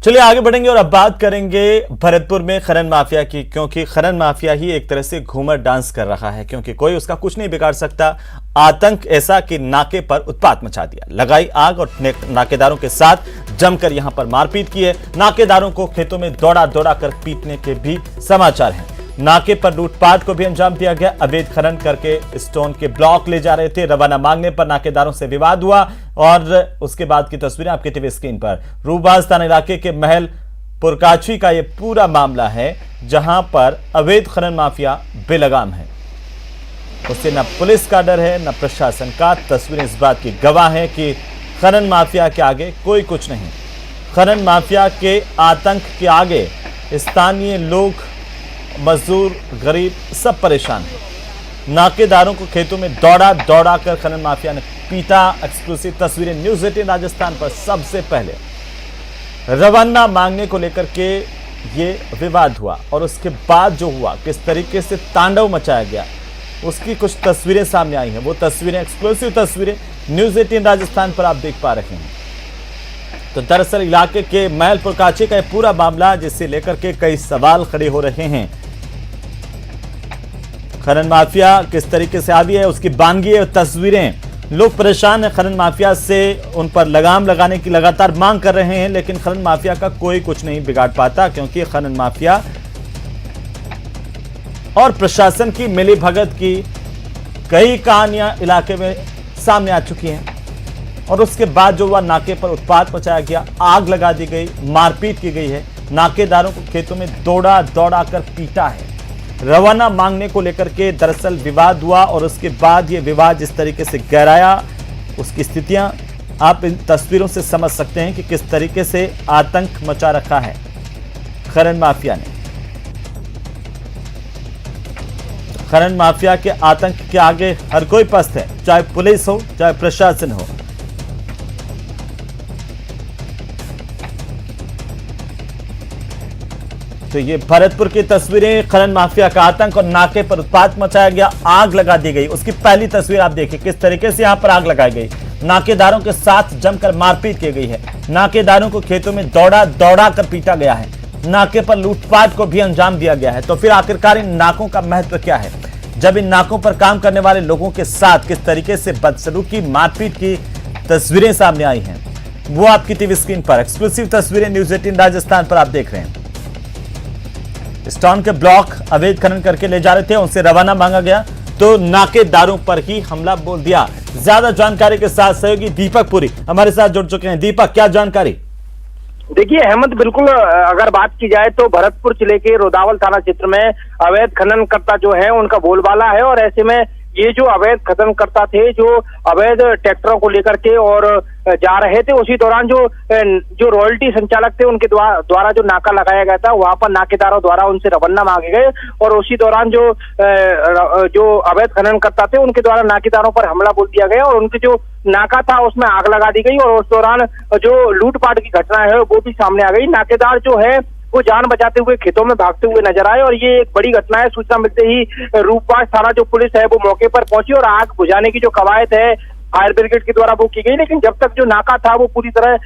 चलिए आगे बढ़ेंगे और अब बात करेंगे भरतपुर में खनन माफिया की, क्योंकि खनन माफिया ही एक तरह से घूमर डांस कर रहा है, क्योंकि कोई उसका कुछ नहीं बिगाड़ सकता। आतंक ऐसा कि नाके पर उत्पात मचा दिया, लगाई आग और नाकेदारों के साथ जमकर यहां पर मारपीट की है। नाकेदारों को खेतों में दौड़ा दौड़ा कर पीटने के भी समाचार हैं। नाके पर लूटपाट को भी अंजाम दिया गया। अवैध खनन करके स्टोन के ब्लॉक ले जा रहे थे। रवाना मांगने पर नाकेदारों से विवाद हुआ और उसके बाद की तस्वीरें आपके टीवी स्क्रीन पर। रूबाज थाना इलाके के महल पुरकाची का यह पूरा मामला है, जहां पर अवैध खनन माफिया बेलगाम है। उससे न पुलिस का डर है न प्रशासन का। तस्वीरें इस बात की गवाह हैं कि खनन माफिया के आगे कोई कुछ नहीं। खनन माफिया के आतंक के आगे स्थानीय लोग, मजदूर, गरीब सब परेशान हैं। नाकेदारों को खेतों में दौड़ा दौड़ा कर खनन माफिया ने पीटा। एक्सक्लूसिव तस्वीरें न्यूज़ 18 राजस्थान पर। सबसे पहले रवाना मांगने को लेकर के ये विवाद हुआ और उसके बाद जो हुआ, किस तरीके से तांडव मचाया गया, उसकी कुछ तस्वीरें सामने आई हैं। वो तस्वीरें, एक्सक्लूसिव तस्वीरें न्यूज़ 18 राजस्थान पर आप देख पा रहे हैं। तो दरअसल इलाके के महल पुरकाची का पूरा मामला, जिसे लेकर के कई सवाल खड़े हो रहे हैं। खनन माफिया किस तरीके से आवी है, उसकी बानगी तस्वीरें। लोग परेशान हैं खनन माफिया से, उन पर लगाम लगाने की लगातार मांग कर रहे हैं, लेकिन खनन माफिया का कोई कुछ नहीं बिगाड़ पाता, क्योंकि खनन माफिया और प्रशासन की मिलीभगत की कई कहानियां इलाके में सामने आ चुकी हैं। और उसके बाद जो हुआ, नाके पर उत्पात मचाया गया, आग लगा दी गई, मारपीट की गई है। नाकेदारों को खेतों में दौड़ा दौड़ा कर पीटा है। रवाना मांगने को लेकर के दरअसल विवाद हुआ और उसके बाद ये विवाद जिस तरीके से गहराया, उसकी स्थितियां आप इन तस्वीरों से समझ सकते हैं कि किस तरीके से आतंक मचा रखा है खनन माफिया ने। खनन माफिया के आतंक के आगे हर कोई पस्त है, चाहे पुलिस हो चाहे प्रशासन हो। तो ये भरतपुर की तस्वीरें, खनन माफिया का आतंक और नाके पर उत्पात मचाया गया, आग लगा दी गई। उसकी पहली तस्वीर आप देखिए, किस तरीके से यहां पर आग लगाई गई। नाकेदारों के साथ जमकर मारपीट की गई है। नाकेदारों को खेतों में दौड़ा दौड़ा कर पीटा गया है। नाके पर लूटपाट को भी अंजाम दिया गया है। तो फिर आखिरकार इन नाकों का महत्व क्या है, जब इन नाकों पर काम करने वाले लोगों के साथ किस तरीके से बदसलूकी, मारपीट की तस्वीरें सामने आई हैं, वो आपकी टीवी स्क्रीन पर। एक्सक्लूसिव तस्वीरें न्यूज़ 18 राजस्थान पर आप देख रहे हैं। स्टोन के ब्लॉक अवैध खनन करके ले जा रहे थे, उनसे रवाना मांगा गया तो नाकेदारों पर ही हमला बोल दिया। ज्यादा जानकारी के साथ सहयोगी दीपक पुरी हमारे साथ जुड़ चुके हैं। दीपक, क्या जानकारी? देखिए हेमंत, बिल्कुल अगर बात की जाए तो भरतपुर जिले के रोदावल थाना क्षेत्र में अवैध खननकर्ता जो है उनका बोलबाला है। और ऐसे में ये जो अवैध खननकर्ता थे, जो अवैध ट्रैक्टरों को लेकर के और जा रहे थे, उसी दौरान जो रॉयल्टी संचालक थे उनके द्वारा जो नाका लगाया गया था, वहां पर नाकेदारों द्वारा उनसे रवाना मांगे गए। और उसी दौरान जो अवैध खननकर्ता थे उनके द्वारा नाकेदारों पर हमला बोल दिया गया और उनके जो नाका था उसमें आग लगा दी गई। और उस दौरान जो लूटपाट की घटना है वो भी सामने आ गई। नाकेदार जो है वो जान बचाते हुए खेतों में भागते हुए नजर आए और ये एक बड़ी घटना है। सूचना मिलते ही रूपबाज थाना जो पुलिस है वो मौके पर पहुंची और आग बुझाने की जो कवायद है फायर ब्रिगेड के द्वारा वो की गई। लेकिन जब तक जो नाका था वो पूरी तरह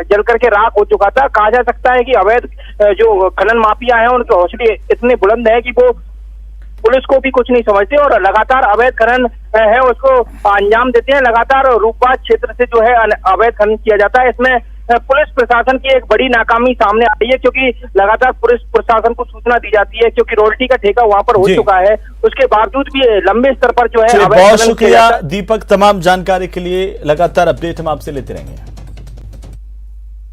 जल करके राख हो चुका था। कहा जा सकता है कि अवैध जो खनन माफिया है उनके हौसले इतने बुलंद है कि वो पुलिस को भी कुछ नहीं समझते और लगातार अवैध खनन है उसको अंजाम देते हैं। लगातार रूपबाज क्षेत्र से जो है अवैध खनन किया जाता है। इसमें पुलिस प्रशासन की एक बड़ी नाकामी सामने आ रही है, क्योंकि लगातार पुलिस प्रशासन को सूचना दी जाती है, क्योंकि रॉयल्टी का ठेका वहां पर हो चुका है। उसके बावजूद भी लंबे स्तर पर जो है बहुत शुक्रिया दीपक, तमाम जानकारी के लिए। लगातार अपडेट हम आपसे लेते रहेंगे।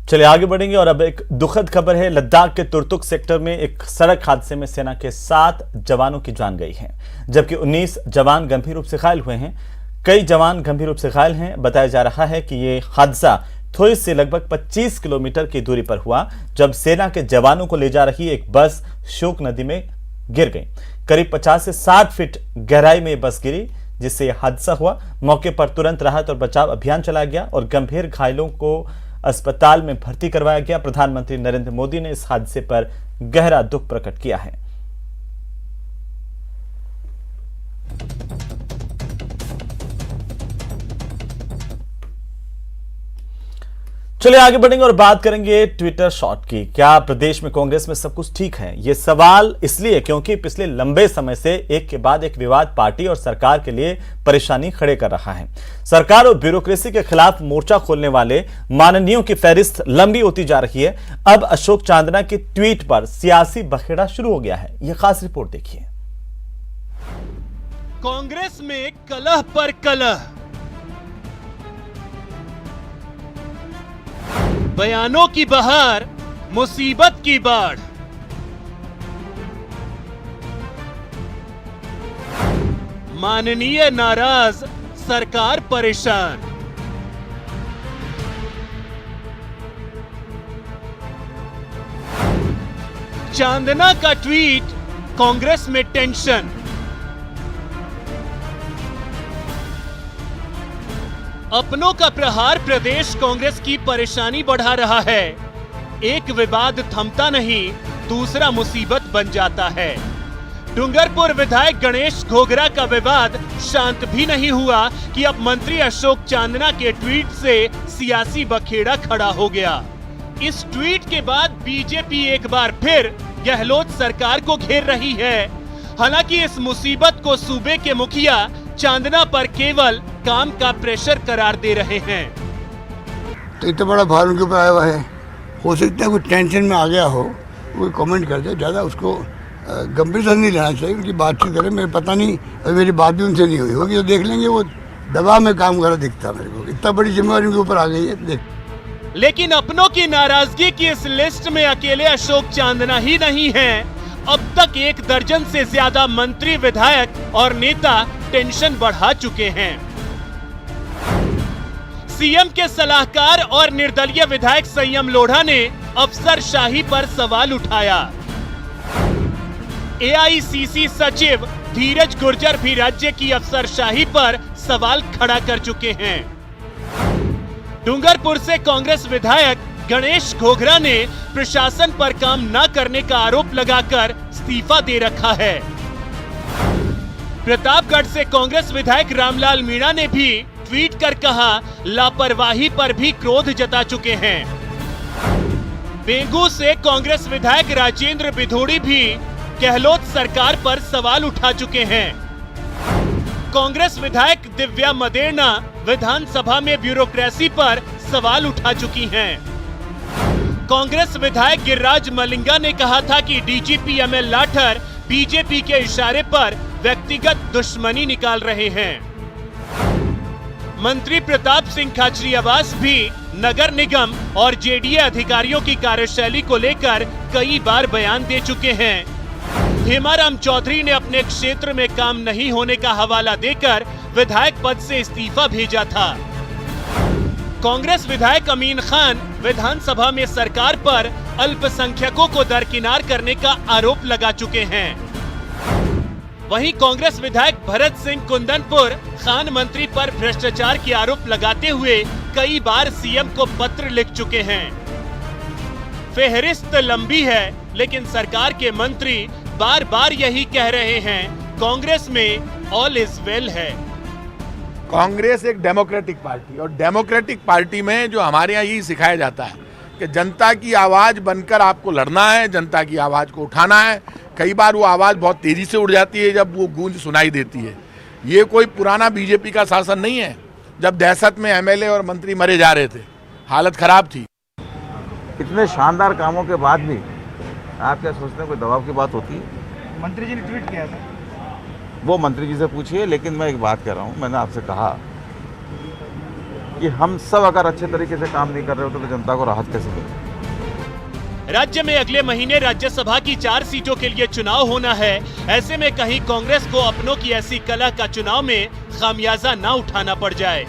चलिए आगे बढ़ेंगे और अब एक दुखद खबर है। लद्दाख के तुर्तुक सेक्टर में एक सड़क हादसे में सेना के 7 जवानों की जान गई है, जबकि 19 जवान गंभीर रूप से घायल हुए हैं। कई जवान गंभीर रूप से घायल हैं। बताया जा रहा है कि यह हादसा थोई से लगभग 25 किलोमीटर की दूरी पर हुआ, जब सेना के जवानों को ले जा रही एक बस शोक नदी में गिर गई। करीब 50 से 60 फीट गहराई में बस गिरी, जिससे यह हादसा हुआ। मौके पर तुरंत राहत और बचाव अभियान चलाया गया और गंभीर घायलों को अस्पताल में भर्ती करवाया गया। प्रधानमंत्री नरेंद्र मोदी ने इस हादसे पर गहरा दुख प्रकट किया है। चलिए आगे बढ़ेंगे और बात करेंगे ट्विटर शॉट की। क्या प्रदेश में कांग्रेस में सब कुछ ठीक है? ये सवाल इसलिए क्योंकि पिछले लंबे समय से एक के बाद एक विवाद पार्टी और सरकार के लिए परेशानी खड़े कर रहा है। सरकार और ब्यूरोक्रेसी के खिलाफ मोर्चा खोलने वाले माननीयों की फहरिस्त लंबी होती जा रही है। अब अशोक चांदना के ट्वीट पर सियासी बखेड़ा शुरू हो गया है। यह खास रिपोर्ट देखिए। कांग्रेस में कलह पर कलह, बयानों की बहार, मुसीबत की बाढ़। माननीय नाराज, सरकार परेशान। चांदना का ट्वीट, कांग्रेस में टेंशन। अपनों का प्रहार प्रदेश कांग्रेस की परेशानी बढ़ा रहा है। एक विवाद थमता नहीं, दूसरा मुसीबत बन जाता है। डूंगरपुर विधायक गणेश घोगरा का विवाद शांत भी नहीं हुआ कि अब मंत्री अशोक चांदना के ट्वीट से सियासी बखेड़ा खड़ा हो गया। इस ट्वीट के बाद बीजेपी एक बार फिर गहलोत सरकार को घेर रही है। हालांकि इस मुसीबत को सूबे के मुखिया चांदना पर केवल काम का प्रेशर करार दे रहे हैं। तो इतना बड़ा भार उनके ऊपर आया हुआ है, हो सकता है कोई टेंशन में आ गया हो, कोई कमेंट कर दे। ज़्यादा उसको गंभीरता नहीं लेना चाहिए। उनकी बातचीत करें, मेरे पता नहीं अभी मेरी बात भी उनसे नहीं हुई होगी, तो देख लेंगे। वो दबाव में काम कर रहा दिखता मेरे को। इतना बड़ी जिम्मेवारी उनके ऊपर आ गई है, देख। लेकिन अपनों की नाराजगी की इस लिस्ट में अकेले अशोक चांदना ही नहीं है। अब तक 1 दर्जन से ज्यादा मंत्री, विधायक और नेता टेंशन बढ़ा चुके हैं। सीएम के सलाहकार और निर्दलीय विधायक संयम लोढ़ा ने अफसरशाही पर सवाल उठाया। एआईसीसी सचिव धीरज गुर्जर भी राज्य की अफसरशाही पर सवाल खड़ा कर चुके हैं। डूंगरपुर से कांग्रेस विधायक गणेश घोगरा ने प्रशासन पर काम न करने का आरोप लगाकर इस्तीफा दे रखा है। प्रतापगढ़ से कांग्रेस विधायक रामलाल मीणा ने भी ट्वीट कर कहा, लापरवाही पर भी क्रोध जता चुके हैं। बेंगू से कांग्रेस विधायक राजेंद्र बिधोड़ी भी गहलोत सरकार पर सवाल उठा चुके हैं। कांग्रेस विधायक दिव्या मदेरना विधानसभा में ब्यूरोक्रेसी पर सवाल उठा चुकी हैं। कांग्रेस विधायक गिरिराज मलिंगा ने कहा था कि डीजीपी एमएल लाठर बीजेपी के इशारे पर व्यक्तिगत दुश्मनी निकाल रहे हैं। मंत्री प्रताप सिंह खाचरियावास भी नगर निगम और जेडीए अधिकारियों की कार्यशैली को लेकर कई बार बयान दे चुके हैं। हेमाराम चौधरी ने अपने क्षेत्र में काम नहीं होने का हवाला देकर विधायक पद से इस्तीफा भेजा था। कांग्रेस विधायक अमीन खान विधानसभा में सरकार पर अल्पसंख्यकों को दरकिनार करने का आरोप लगा चुके हैं। वहीं कांग्रेस विधायक भरत सिंह कुंदनपुर खान मंत्री पर भ्रष्टाचार के आरोप लगाते हुए कई बार सीएम को पत्र लिख चुके हैं। फेहरिस्त लंबी है, लेकिन सरकार के मंत्री बार बार यही कह रहे हैं, कांग्रेस में ऑल इज वेल है। कांग्रेस एक डेमोक्रेटिक पार्टी, और डेमोक्रेटिक पार्टी में जो हमारे यहाँ यही सिखाया जाता है कि जनता की आवाज़ बनकर आपको लड़ना है, जनता की आवाज़ को उठाना है। कई बार वो आवाज़ बहुत तेज़ी से उड़ जाती है जब वो गूंज सुनाई देती है। ये कोई पुराना बीजेपी का शासन नहीं है जब दहशत में एमएलए और मंत्री मरे जा रहे थे, हालत ख़राब थी। इतने शानदार कामों के बाद भी आप क्या सोचते हैं कोई दबाव की बात होती है? मंत्री जी ने ट्वीट किया था। वो मंत्री जी से पूछिए, लेकिन मैं एक बात कह रहा हूँ, मैंने आपसे कहा कि हम सब अगर अच्छे तरीके से काम नहीं कर रहे होते तो जनता को राहत कैसे मिले। राज्य में अगले महीने राज्यसभा की 4 सीटों के लिए चुनाव होना है। ऐसे में कहीं कांग्रेस को अपनों की ऐसी कलह का चुनाव में खामियाजा ना उठाना पड़ जाए।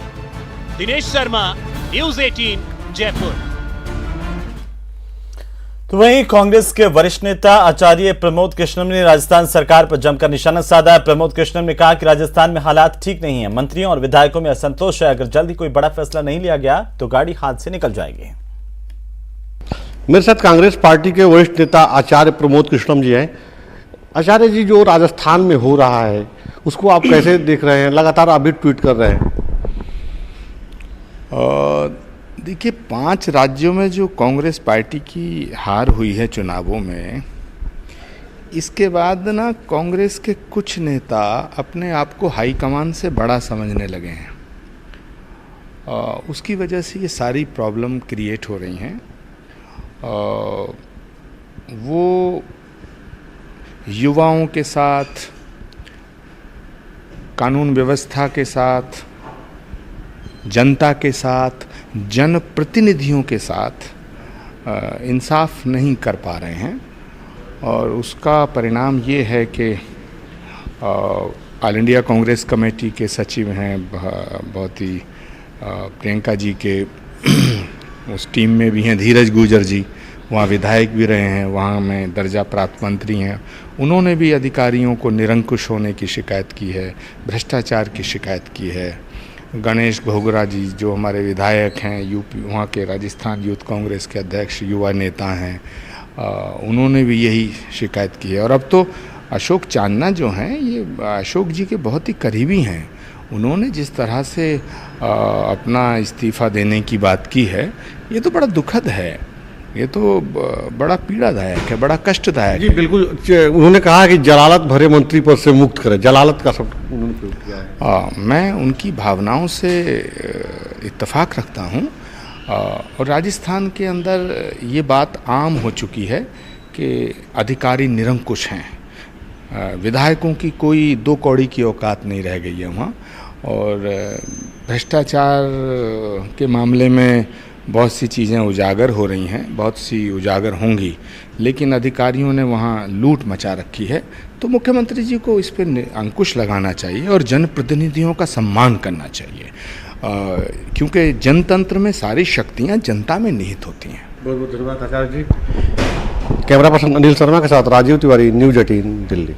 दिनेश शर्मा, न्यूज़ 18, जयपुर। तो वहीं कांग्रेस के वरिष्ठ नेता आचार्य प्रमोद कृष्णम ने राजस्थान सरकार पर जमकर निशाना साधा। प्रमोद कृष्णम ने कहा कि राजस्थान में हालात ठीक नहीं है, मंत्रियों और विधायकों में असंतोष है। अगर जल्दी कोई बड़ा फैसला नहीं लिया गया तो गाड़ी हाथ से निकल जाएगी। मेरे साथ कांग्रेस पार्टी के वरिष्ठ नेता आचार्य प्रमोद कृष्णम जी हैं। आचार्य जी, जो राजस्थान में हो रहा है उसको आप कैसे देख रहे हैं? लगातार आप भी ट्वीट कर रहे हैं। देखिए 5 राज्यों में जो कांग्रेस पार्टी की हार हुई है चुनावों में, इसके बाद ना कांग्रेस के कुछ नेता अपने आप को हाईकमान से बड़ा समझने लगे हैं। उसकी वजह से ये सारी प्रॉब्लम क्रिएट हो रही हैं। वो युवाओं के साथ, कानून व्यवस्था के साथ, जनता के साथ, जनप्रतिनिधियों के साथ इंसाफ नहीं कर पा रहे हैं और उसका परिणाम ये है कि ऑल इंडिया कांग्रेस कमेटी के सचिव हैं, बहुत ही प्रियंका जी के उस टीम में भी हैं, धीरज गुर्जर जी वहाँ विधायक भी रहे हैं, वहाँ में दर्जा प्राप्त मंत्री हैं। उन्होंने भी अधिकारियों को निरंकुश होने की शिकायत की है, भ्रष्टाचार की शिकायत की है। गणेश घोगरा जी जो हमारे विधायक हैं, यूपी वहाँ के राजस्थान यूथ कांग्रेस के अध्यक्ष, युवा नेता हैं, उन्होंने भी यही शिकायत की है। और अब तो अशोक चांदना जो हैं, ये अशोक जी के बहुत ही करीबी हैं। उन्होंने जिस तरह से अपना इस्तीफ़ा देने की बात की है, ये तो बड़ा दुखद है, ये तो बड़ा पीड़ादायक है, बड़ा कष्टदायक जी है। बिल्कुल। उन्होंने कहा कि जलालत भरे मंत्री पद से मुक्त करें, जलालत का शब्द उन्होंने प्रयोग किया है। मैं उनकी भावनाओं से इत्तेफाक रखता हूँ और राजस्थान के अंदर ये बात आम हो चुकी है कि अधिकारी निरंकुश हैं, विधायकों की कोई 2 कौड़ी की औकात नहीं रह गई है वहाँ। और भ्रष्टाचार के मामले में बहुत सी चीज़ें उजागर हो रही हैं, बहुत सी उजागर होंगी, लेकिन अधिकारियों ने वहाँ लूट मचा रखी है। तो मुख्यमंत्री जी को इस पर अंकुश लगाना चाहिए और जनप्रतिनिधियों का सम्मान करना चाहिए, क्योंकि जनतंत्र में सारी शक्तियाँ जनता में निहित होती हैं। बहुत बहुत धन्यवाद आचार्य जी। कैमरा पर्सन अनिल शर्मा के साथ राजीव तिवारी, न्यूज़ 18 दिल्ली।